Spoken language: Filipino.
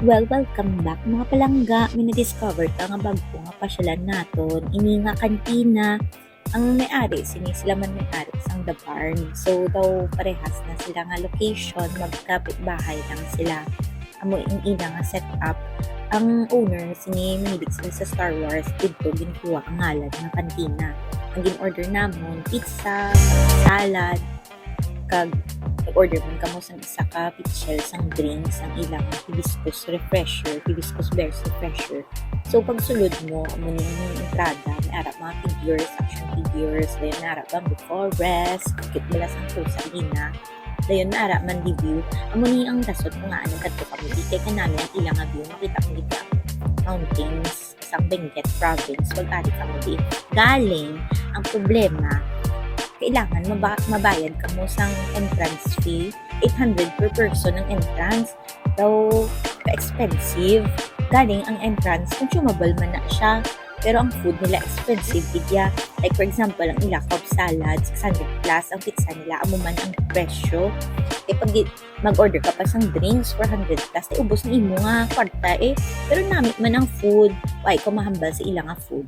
Well, welcome back mga palangga. May na-discover ka nga bago nga pasyalan naton. Ini nga kantina. Ang may-ari, sini sila man may-ari sang The Barn. So, daw parehas na sila nga location, magkapit bahay lang sila. Amo yung ina nga setup. Ang owner, sini mahilig sila sa Star Wars, dito ginkuha ang ngalan ng kantina. Ang gin-order namon, pizza, salad, kag order man kamo sang isa ka pitchel sang drinks ang ilang hibiscus refresher, hibiscus bears refresher. So pag sulod mo amo ni yung entrada, may ara mga figures, action figures, dayon may ara bamboo forest, kit mula sang pusang ina. Dayon may ara man review, amo ni ang dasot ko nga ano kadto kami kay kanami ang ilang nga view, makita mo dito mountains, isang Benguet province, wag-ari kamo di. Galing ang problema kailangan mabayad ka mo sang entrance fee. 800 per person ang entrance. Daw, expensive. Galing ang entrance, consumable man na siya. Pero ang food nila expensive digya. Like for example, ang ilakaw salad, 600 plus. Ang pizza nila, amo man ang presyo. Eh pag mag-order ka pa sang drinks, 400 plus, ubos na imo nga kwarta eh. Pero namit man ang food, why ko mahambal sa ilang nga food.